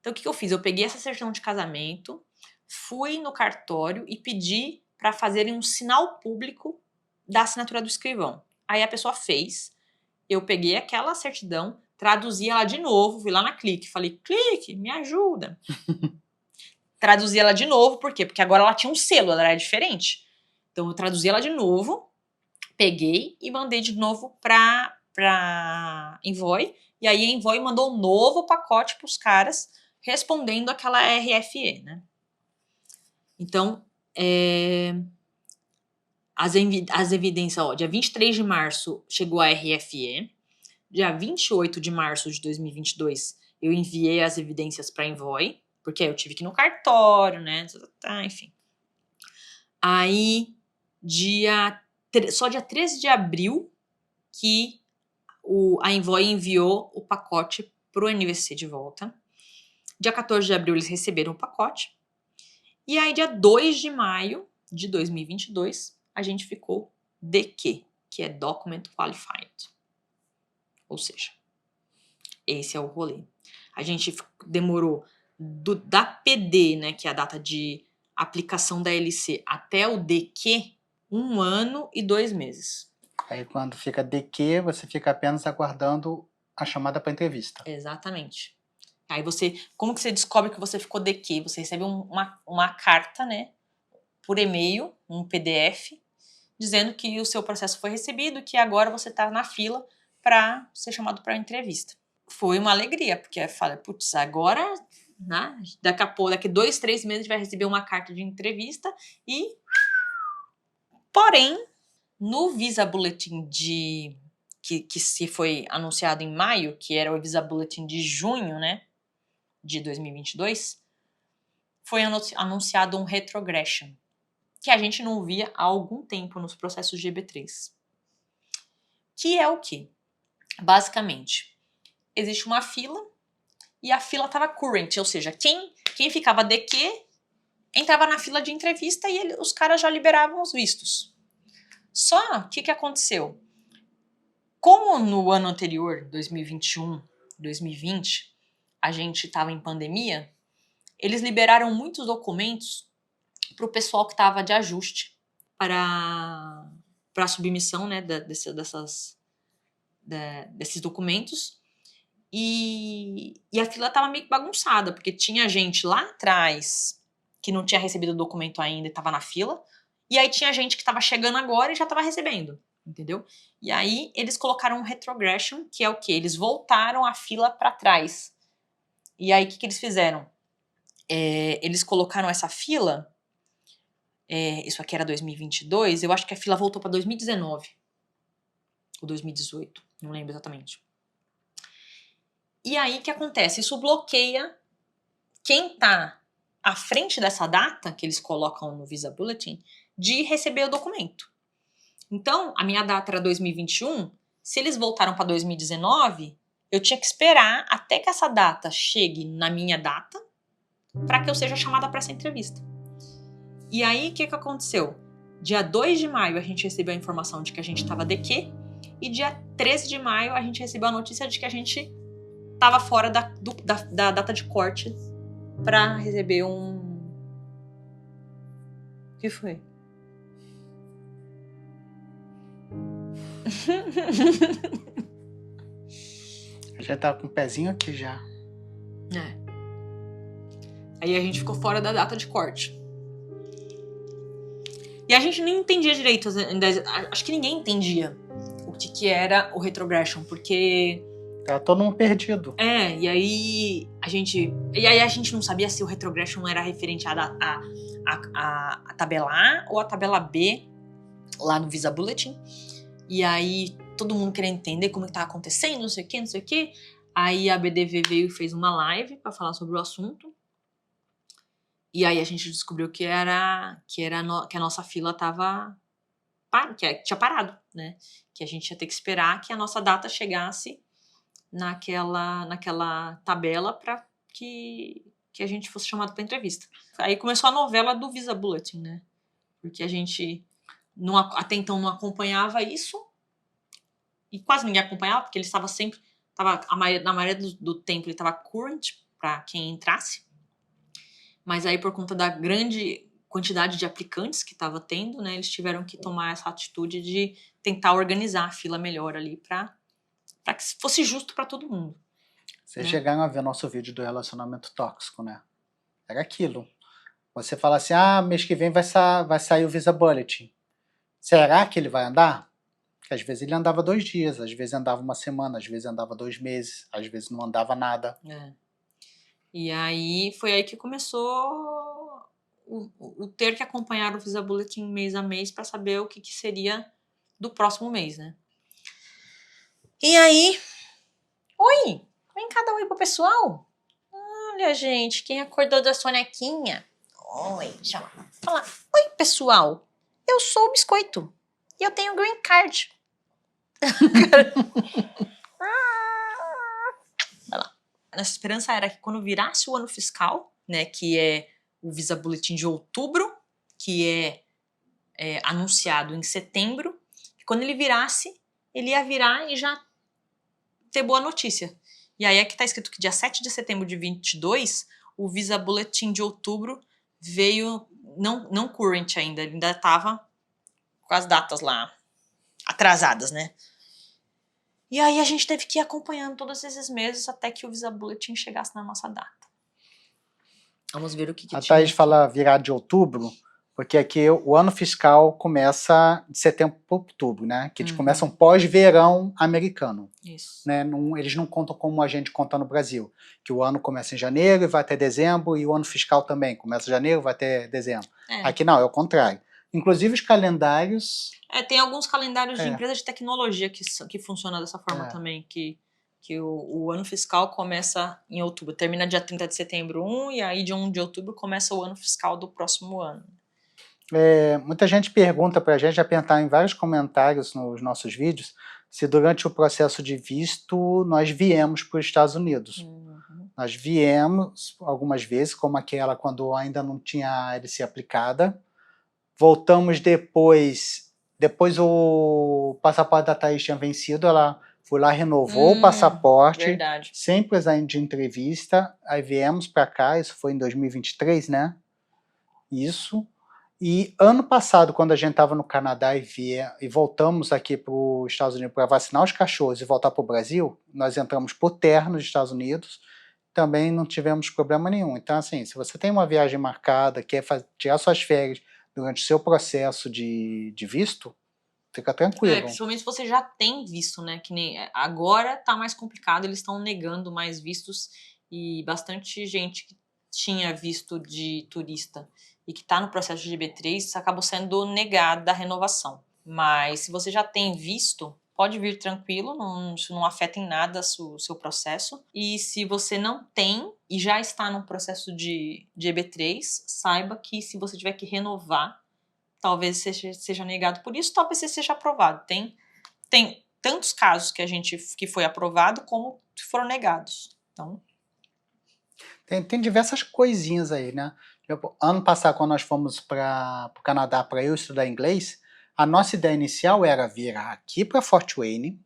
Então, o que eu fiz? Eu peguei essa certidão de casamento, fui no cartório e pedi para fazerem um sinal público da assinatura do escrivão. Aí a pessoa fez, eu peguei aquela certidão, traduzi ela de novo, fui lá na Clique, falei, Clique, me ajuda. Traduzi ela de novo, por quê? Porque agora ela tinha um selo, ela era diferente. Então eu traduzi ela de novo, peguei e mandei de novo pra Envoy, e aí a Envoy mandou um novo pacote pros caras respondendo aquela RFE, né? Então, as evidências, ó, dia 23 de março chegou a RFE, dia 28 de março de 2022 eu enviei as evidências para Envoy, porque eu tive que ir no cartório, né, enfim. Aí, só dia 13 de abril que a Envoy enviou o pacote pro NVC de volta. Dia 14 de abril eles receberam o pacote. E aí, dia 2 de maio de 2022, a gente ficou DQ, que é Document Qualified. Ou seja, esse é o rolê. A gente demorou da PD, né, que é a data de aplicação da LC, até o DQ, 1 ano e 2 meses. Aí quando fica DQ, você fica apenas aguardando a chamada para entrevista. Exatamente. Aí como que você descobre que você ficou DQ? Você recebe uma carta, né, por e-mail, um PDF, dizendo que o seu processo foi recebido, que agora você está na fila para ser chamado para entrevista. Foi uma alegria, porque eu falei, putz, agora, né, daqui 2, 3 meses a gente vai receber uma carta de entrevista e... Porém, no Visa Bulletin que se foi anunciado em maio, que era o Visa Bulletin de junho, né, de 2022, foi anunciado um retrogression, que a gente não via há algum tempo nos processos GB3. Que é o quê? Basicamente, existe uma fila e a fila estava current, ou seja, quem ficava DQ entrava na fila de entrevista e os caras já liberavam os vistos. Só que o que aconteceu? Como no ano anterior, 2021, 2020, a gente estava em pandemia, eles liberaram muitos documentos para o pessoal que estava de ajuste para a submissão, né, desses documentos. E a fila estava meio que bagunçada, porque tinha gente lá atrás que não tinha recebido o documento ainda e estava na fila, e aí tinha gente que estava chegando agora e já estava recebendo, entendeu? E aí eles colocaram um retrogression, que é o quê? Eles voltaram a fila para trás. E aí o que eles fizeram? Eles colocaram essa fila, isso aqui era 2022, eu acho que a fila voltou para 2019 ou 2018, não lembro exatamente. E aí o que acontece? Isso bloqueia quem está à frente dessa data que eles colocam no Visa Bulletin de receber o documento. Então, a minha data era 2021, se eles voltaram para 2019, eu tinha que esperar até que essa data chegue na minha data para que eu seja chamada para essa entrevista. E aí, o que aconteceu? Dia 2 de maio, a gente recebeu a informação de que a gente estava DQ, e dia 13 de maio, a gente recebeu a notícia de que a gente estava fora da data de corte para receber um... O que foi? Já tá com o pezinho aqui já. Aí a gente ficou fora da data de corte. E a gente nem entendia direito, acho que ninguém entendia o que era o retrogression, porque... Tá todo mundo perdido. E aí a gente não sabia se o retrogression era referente à tabela A ou à tabela B lá no Visa Bulletin. E aí todo mundo queria entender como que tá acontecendo, não sei o que. Aí a BDV veio e fez uma live para falar sobre o assunto. E aí a gente descobriu que a nossa fila tinha parado, né? Que a gente ia ter que esperar que a nossa data chegasse naquela tabela para que a gente fosse chamado para entrevista. Aí começou a novela do Visa Bulletin, né? Porque a gente até então não acompanhava isso e quase ninguém acompanhava, porque ele estava sempre... na maioria do tempo ele estava current para quem entrasse. Mas aí, por conta da grande quantidade de aplicantes que estava tendo, né, eles tiveram que tomar essa atitude de tentar organizar a fila melhor ali para que fosse justo para todo mundo. Vocês chegaram a ver nosso vídeo do relacionamento tóxico, né? Era aquilo. Você fala assim, mês que vem vai sair o Visa Bulletin. Será que ele vai andar? Porque às vezes ele andava 2 dias, às vezes andava 1 semana, às vezes andava 2 meses, às vezes não andava nada. E aí foi aí que começou o ter que acompanhar o Visa Bulletin mês a mês para saber o que seria do próximo mês, né? E aí, oi, vem cá dar oi pro pessoal. Olha, gente, quem acordou da sonequinha? Oi, deixa eu falar. Oi, pessoal, eu sou o Biscoito e eu tenho green card. Vai lá. Nossa esperança era que quando virasse o ano fiscal, né, que é o Visa Bulletin de outubro, que é anunciado em setembro, quando ele virasse, ele ia virar e já ter boa notícia. E aí aqui tá escrito que dia 7 de setembro de 22, o Visa Bulletin de outubro veio, não current ainda, ele ainda tava com as datas lá atrasadas, né? E aí a gente teve que ir acompanhando todos esses meses até que o Visa Bulletin chegasse na nossa data. Vamos ver o que A tinha Thaís aqui. fala virar de outubro, porque aqui o ano fiscal começa de setembro para outubro, né? Que eles começam pós-verão americano. Isso. Né? Eles não contam como a gente conta no Brasil, que o ano começa em janeiro e vai até dezembro, e o ano fiscal também começa em janeiro e vai até dezembro. Aqui não, é o contrário. Inclusive os calendários... tem alguns calendários de empresas de tecnologia que funcionam dessa forma também, que o ano fiscal começa em outubro, termina dia 30 de setembro 1, e aí de 1 de outubro começa o ano fiscal do próximo ano. Muita gente pergunta pra gente, já perguntar em vários comentários nos nossos vídeos, se durante o processo de visto nós viemos para os Estados Unidos. Nós viemos algumas vezes, como aquela quando ainda não tinha a LC aplicada. Voltamos depois o passaporte da Thaís tinha vencido, ela foi lá, renovou o passaporte, Verdade. sem precisar de entrevista, aí viemos para cá, isso foi em 2023, né? Isso. E ano passado, quando a gente estava no Canadá e voltamos aqui para os Estados Unidos para vacinar os cachorros e voltar para o Brasil, nós entramos por terra nos Estados Unidos, também não tivemos problema nenhum. Então, assim, se você tem uma viagem marcada, quer tirar suas férias durante o seu processo de visto, fica tranquilo. Principalmente se você já tem visto, né? Que nem agora tá mais complicado, eles estão negando mais vistos, e bastante gente que tinha visto de turista e que tá no processo de GB3 acabou sendo negada a renovação. Mas se você já tem visto, pode vir tranquilo, isso não afeta em nada o seu processo. E se você não tem e já está no processo de EB3, saiba que se você tiver que renovar, talvez seja negado por isso, talvez você seja aprovado. Tem tantos casos que foi aprovado como que foram negados. Então... Tem diversas coisinhas aí, né? Ano passado, quando nós fomos para o Canadá para eu estudar inglês, a nossa ideia inicial era vir aqui para Fort Wayne,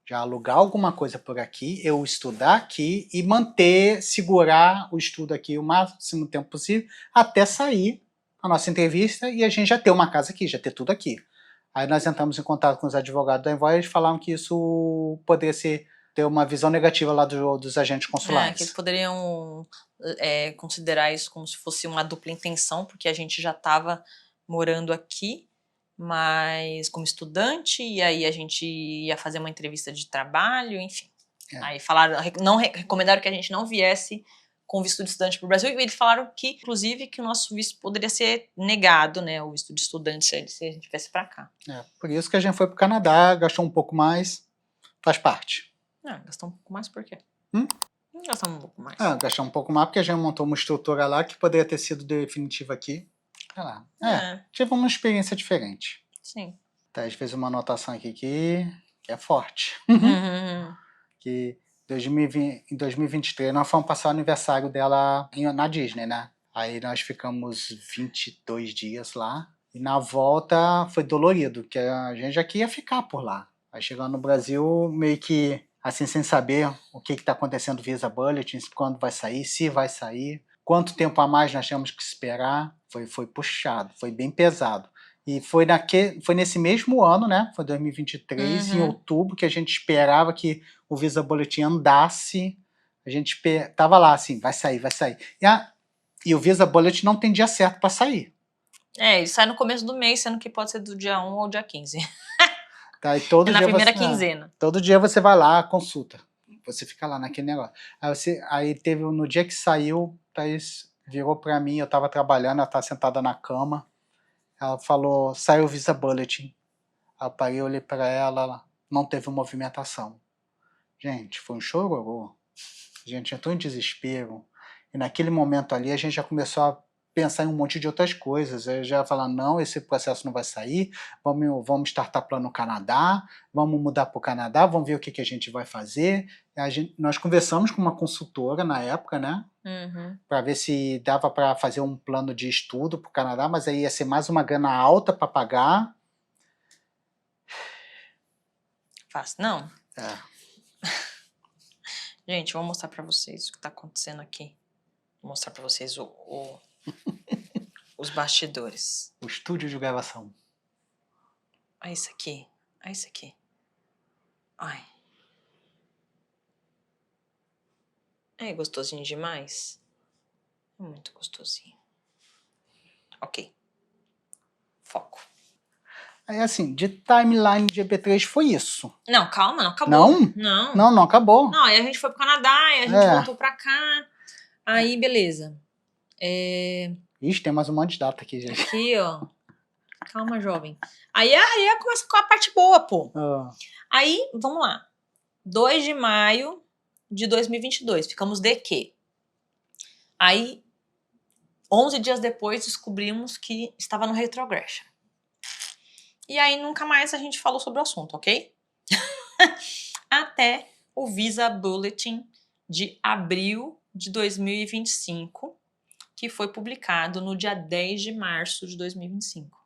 já alugar alguma coisa por aqui, eu estudar aqui e segurar o estudo aqui o máximo tempo possível, até sair a nossa entrevista e a gente já ter uma casa aqui, já ter tudo aqui. Aí nós entramos em contato com os advogados da Envoy e eles falaram que isso poderia ter uma visão negativa lá dos agentes consulares. que eles poderiam considerar isso como se fosse uma dupla intenção, porque a gente já estava morando aqui, mas como estudante, e aí a gente ia fazer uma entrevista de trabalho, enfim. Aí recomendaram que a gente não viesse com visto de estudante para o Brasil, e eles falaram que, inclusive, que o nosso visto poderia ser negado, né, o visto de estudante, se a gente viesse para cá. Por isso que a gente foi para o Canadá, gastou um pouco mais, faz parte. Gastou um pouco mais por quê? Gastamos um pouco mais. Gastou um pouco mais porque a gente montou uma estrutura lá que poderia ter sido definitiva aqui. Tive uma experiência diferente. Sim. Thais fez uma anotação aqui que é forte. Que em 2023 nós fomos passar o aniversário dela na Disney, né? Aí nós ficamos 22 dias lá. E na volta foi dolorido, porque a gente já queria ficar por lá. Aí chegando no Brasil, meio que assim, sem saber o que está acontecendo no Visa Bulletin, quando vai sair, se vai sair, quanto tempo a mais nós temos que esperar. Foi puxado, foi bem pesado. E foi nesse mesmo ano, né? Foi 2023, em outubro, que a gente esperava que o Visa Bulletin andasse. A gente tava lá assim, vai sair, vai sair. E o Visa Bulletin não tem dia certo para sair. Ele sai no começo do mês, sendo que pode ser do dia 1 ou dia 15. Tá, e todo na dia primeira quinzena. Todo dia você vai lá, consulta. você fica lá naquele negócio. Aí teve, no dia que saiu, Thaís virou pra mim, eu tava trabalhando, ela tava sentada na cama, ela falou, saiu o Visa Bulletin. Aí eu parei, olhei pra ela não teve movimentação. Gente, foi um chororô. A gente entrou em desespero. E naquele momento ali, a gente já começou a pensar em um monte de outras coisas. Eu já ia falar, não, esse processo não vai sair, vamos startar plano no Canadá, vamos mudar para o Canadá, vamos ver o que a gente vai fazer. Nós conversamos com uma consultora na época, né? Para ver se dava para fazer um plano de estudo para o Canadá, mas aí ia ser mais uma grana alta para pagar. Fácil, não? É. Gente, vou mostrar pra vocês o que tá acontecendo aqui. Vou mostrar pra vocês os bastidores. O estúdio de gravação. Olha isso aqui. Olha isso aqui. Ai. É gostosinho demais? É muito gostosinho. Ok. Foco. Aí assim, de timeline de EP3 foi isso. Não, calma, não acabou. Não? Não. Não acabou. Não, aí a gente foi pro Canadá, aí a gente voltou pra cá. Aí, beleza. Ixi, tem mais um monte de data aqui, gente. Aqui, ó. Calma, jovem. Aí começa com a parte boa, pô. Aí, vamos lá. 2 de maio de 2022. Ficamos de quê? Aí, 11 dias depois, descobrimos que estava no retrogression. E aí, nunca mais a gente falou sobre o assunto, ok? Até o Visa Bulletin de abril de 2025, que foi publicado no dia 10 de março de 2025.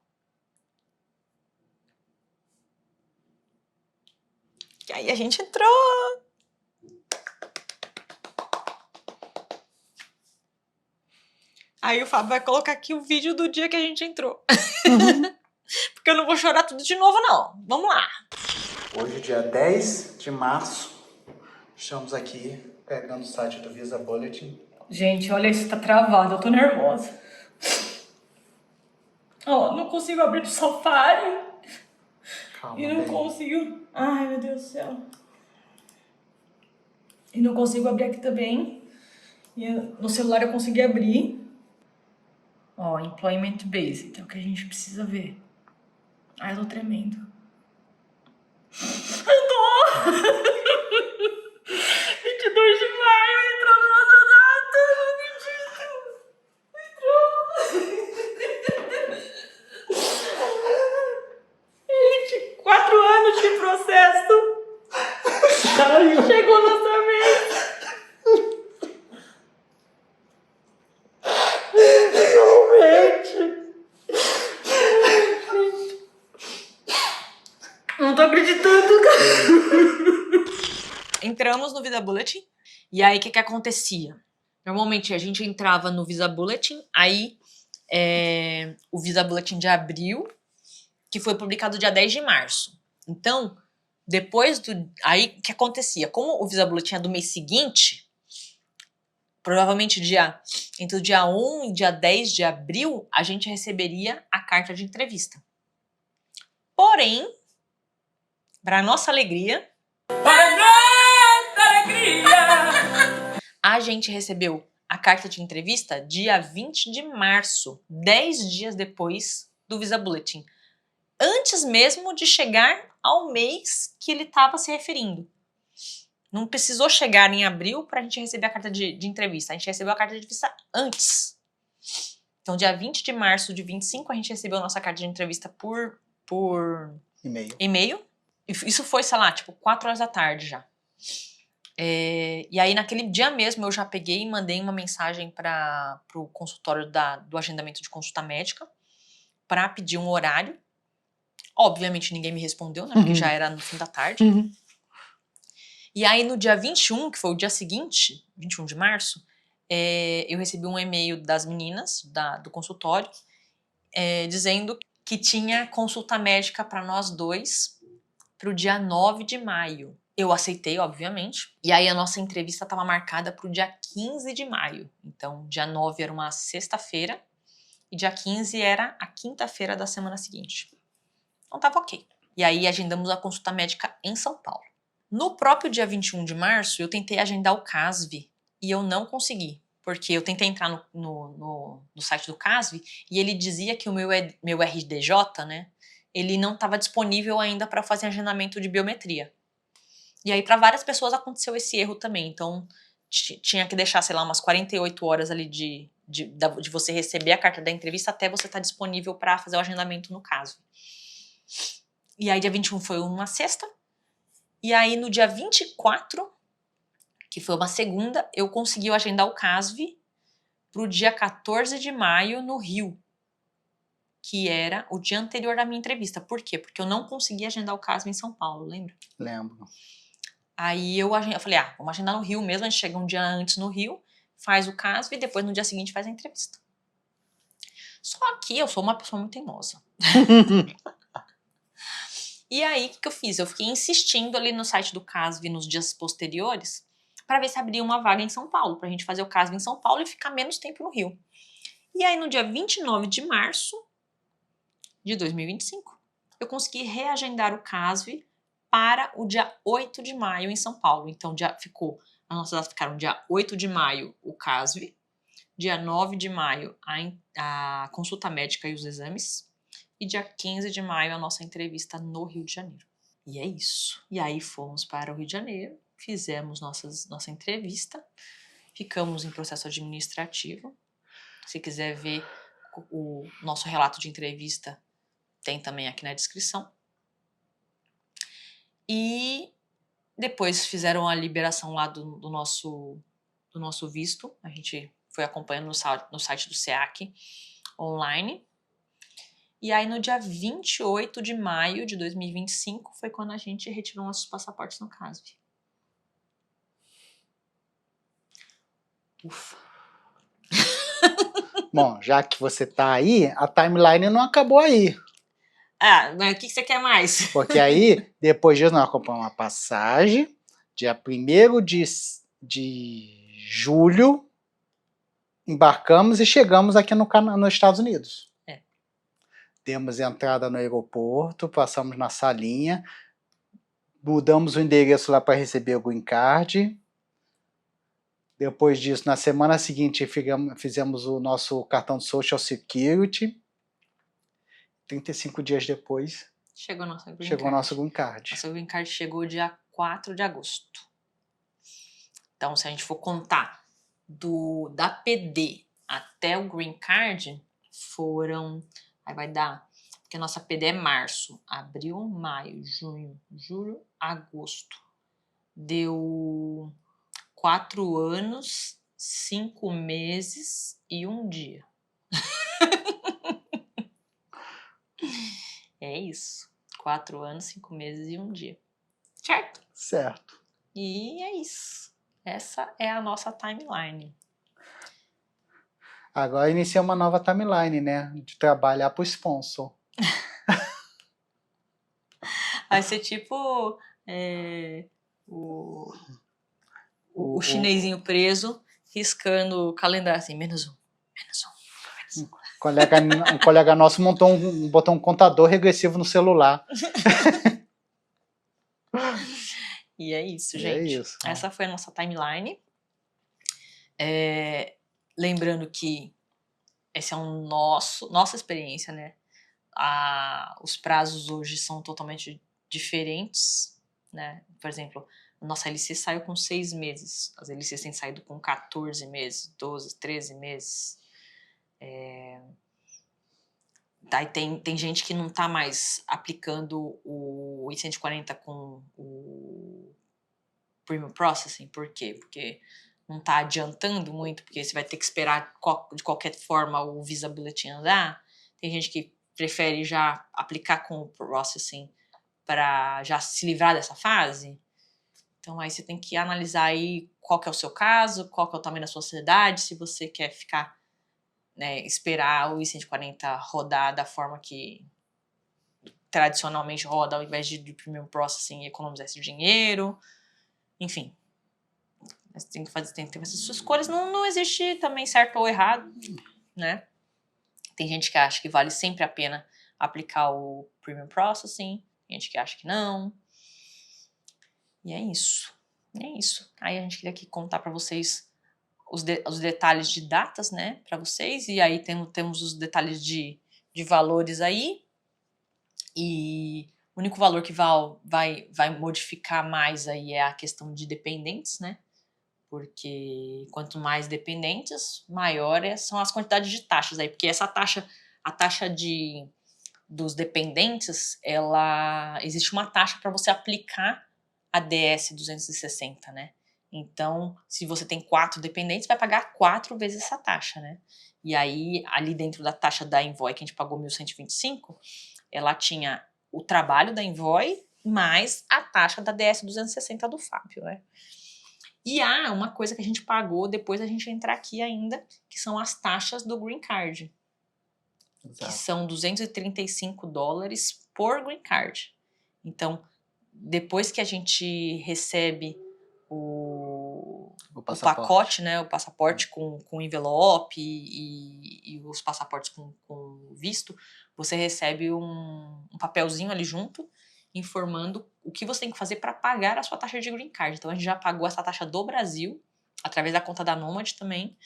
E aí a gente entrou. Aí o Fábio vai colocar aqui o vídeo do dia que a gente entrou. Porque eu não vou chorar tudo de novo, não. Vamos lá. Hoje, dia 10 de março, estamos aqui pegando o site do Visa Bulletin. Gente, olha isso, tá travado, eu tô nervosa. Não consigo abrir o Safari. Calma, E não consigo... Ai, meu Deus do céu. E não consigo abrir aqui também. E no celular eu consegui abrir. Employment Based, é o que a gente precisa ver. Ai, eu tô tremendo. Eu tô! 22 de maio, entrou na nossa data, não acredito. Gente, 4 anos de processo. Chegou nossa vez. Não tô acreditando, cara. Entramos no Visa Bulletin. E aí, o que acontecia? Normalmente, a gente entrava no Visa Bulletin. Aí, o Visa Bulletin de abril, que foi publicado dia 10 de março. Então, depois do... Aí, o que acontecia? Como o Visa Bulletin é do mês seguinte, provavelmente entre o dia 1 e dia 10 de abril, a gente receberia a carta de entrevista. Porém, para nossa alegria, a gente recebeu a carta de entrevista dia 20 de março, 10 dias depois do Visa Bulletin. Antes mesmo de chegar ao mês que ele estava se referindo. Não precisou chegar em abril para a gente receber a carta de entrevista. A gente recebeu a carta de entrevista antes. Então, dia 20 de março de 25, a gente recebeu a nossa carta de entrevista por e-mail. Isso foi, sei lá, 4 horas da tarde já. E aí, naquele dia mesmo, eu já peguei e mandei uma mensagem para o consultório do agendamento de consulta médica para pedir um horário. Obviamente, ninguém me respondeu, né? Porque já era no fim da tarde. E aí, no dia 21, que foi o dia seguinte, 21 de março, eu recebi um e-mail das meninas do consultório dizendo que tinha consulta médica para nós dois para o dia 9 de maio. Eu aceitei, obviamente. E aí, a nossa entrevista estava marcada para o dia 15 de maio. Então, dia 9 era uma sexta-feira e dia 15 era a quinta-feira da semana seguinte. Então, tava ok. E aí, agendamos a consulta médica em São Paulo. No próprio dia 21 de março, eu tentei agendar o CASV e eu não consegui. Porque eu tentei entrar no site do CASV e ele dizia que o meu RDJ, né, ele não estava disponível ainda para fazer agendamento de biometria. E aí, para várias pessoas aconteceu esse erro também. Então, tinha que deixar, sei lá, umas 48 horas ali de você receber a carta da entrevista até você estar disponível para fazer o agendamento no CASV. E aí, dia 21 foi uma sexta. E aí, no dia 24, que foi uma segunda, eu consegui agendar o CASV pro dia 14 de maio no Rio, que era o dia anterior à minha entrevista. Por quê? Porque eu não consegui agendar o CASV em São Paulo, lembra? Lembro. Aí eu falei, vamos agendar no Rio mesmo, a gente chega um dia antes no Rio, faz o CASV e depois no dia seguinte faz a entrevista. Só que eu sou uma pessoa muito teimosa. E aí, o que eu fiz? Eu fiquei insistindo ali no site do CASV nos dias posteriores para ver se abria uma vaga em São Paulo, pra gente fazer o CASV em São Paulo e ficar menos tempo no Rio. E aí, no dia 29 de março de 2025, eu consegui reagendar o CASV para o dia 8 de maio em São Paulo. Então, as nossas datas ficaram dia 8 de maio o CASV, dia 9 de maio a consulta médica e os exames, e dia 15 de maio a nossa entrevista no Rio de Janeiro. E é isso. E aí fomos para o Rio de Janeiro, fizemos nossa entrevista, ficamos em processo administrativo. Se quiser ver o nosso relato de entrevista, tem também aqui na descrição. E depois fizeram a liberação lá do nosso visto. A gente foi acompanhando no site do SEAC online. E aí no dia 28 de maio de 2025 foi quando a gente retirou nossos passaportes no CASV. Ufa. Bom, já que você tá aí, a timeline não acabou aí. Mas o que você quer mais? Porque aí, depois disso, nós compramos uma passagem, dia 1º de julho, embarcamos e chegamos aqui nos Estados Unidos. Demos entrada no aeroporto, passamos na salinha, mudamos o endereço lá para receber o green card. Depois disso, na semana seguinte, fizemos o nosso cartão de Social Security. 35 dias depois, chegou nosso green chegou o card. nosso green card. Nosso green card chegou dia 4 de agosto. Então, se a gente for contar da PD até o green card, aí vai dar, porque a nossa PD é março, abril, maio, junho, julho, agosto. Deu 4 anos, 5 meses e 1 dia. É isso. 4 anos, 5 meses e 1 dia. Certo? Certo. E é isso. Essa é a nossa timeline. Agora inicia uma nova timeline, né? De trabalhar pro sponsor. Vai ser tipo o chinesinho preso, riscando o calendário assim, menos um. Um colega nosso botou um contador regressivo no celular. E é isso, gente. É isso. Essa foi a nossa timeline. Lembrando que essa é nossa experiência, né? Os prazos hoje são totalmente diferentes, né? Por exemplo, a nossa LC saiu com 6 meses. As LCs têm saído com 14 meses, 12, 13 meses. Daí tem gente que não está mais aplicando o I-140 com o Premium Processing. Por quê? Porque não está adiantando muito, porque você vai ter que esperar de qualquer forma o Visa Bulletin andar. Tem gente que prefere já aplicar com o Processing para já se livrar dessa fase. Então aí você tem que analisar aí qual que é o seu caso, qual que é o tamanho da sua cidade, se você quer ficar, né, esperar o I-140 rodar da forma que tradicionalmente roda, ao invés de Premium Processing e economizar esse dinheiro. Enfim, você tem que ter essas suas escolhas. Não existe também certo ou errado, né? Tem gente que acha que vale sempre a pena aplicar o Premium Processing, tem gente que acha que não. E é isso. É isso. Aí a gente queria aqui contar para vocês os detalhes de datas, né? Para vocês. E aí temos os detalhes de valores aí. E o único valor que vai modificar mais aí é a questão de dependentes, né? Porque quanto mais dependentes, maiores são as quantidades de taxas aí. Porque essa taxa, a taxa dos dependentes, existe uma taxa para você aplicar a DS 260, né? Então, se você tem 4 dependentes, vai pagar 4 vezes essa taxa, né? E aí, ali dentro da taxa da Envoy, que a gente pagou 1.125, ela tinha o trabalho da Envoy mais a taxa da DS 260 do Fábio, né? E há uma coisa que a gente pagou depois da gente entrar aqui ainda, que são as taxas do Green Card. Exato. Que são $235 por Green Card. Então, depois que a gente recebe o pacote, né, o passaporte com envelope e os passaportes com visto, você recebe um papelzinho ali junto, informando o que você tem que fazer para pagar a sua taxa de Green Card. Então, a gente já pagou essa taxa do Brasil, através da conta da Nomad também.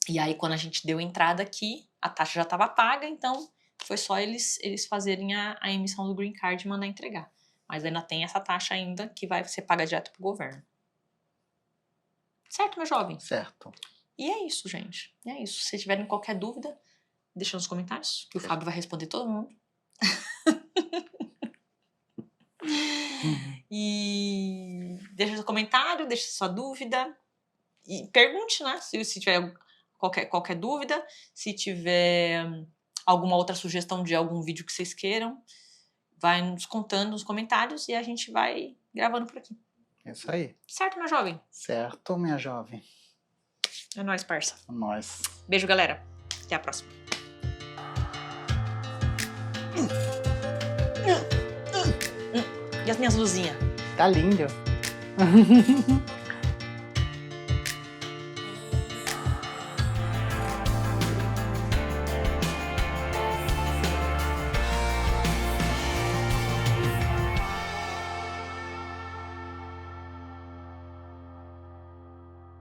E aí, quando a gente deu entrada aqui, a taxa já estava paga, então foi só eles fazerem a emissão do Green Card e mandar entregar. Mas ainda tem essa taxa ainda que vai ser paga direto pro governo. Certo, meu jovem? Certo. E é isso, gente. É isso. Se tiverem qualquer dúvida, deixa nos comentários, que o Fábio vai responder todo mundo. E deixa seu comentário, deixa sua dúvida. E pergunte, né? Se tiver qualquer dúvida, se tiver alguma outra sugestão de algum vídeo que vocês queiram, vai nos contando nos comentários e a gente vai gravando por aqui. É isso aí. Certo, minha jovem? Certo, minha jovem. É nóis, parça. É nóis. Beijo, galera. Até a próxima. E as minhas luzinhas? Tá lindo.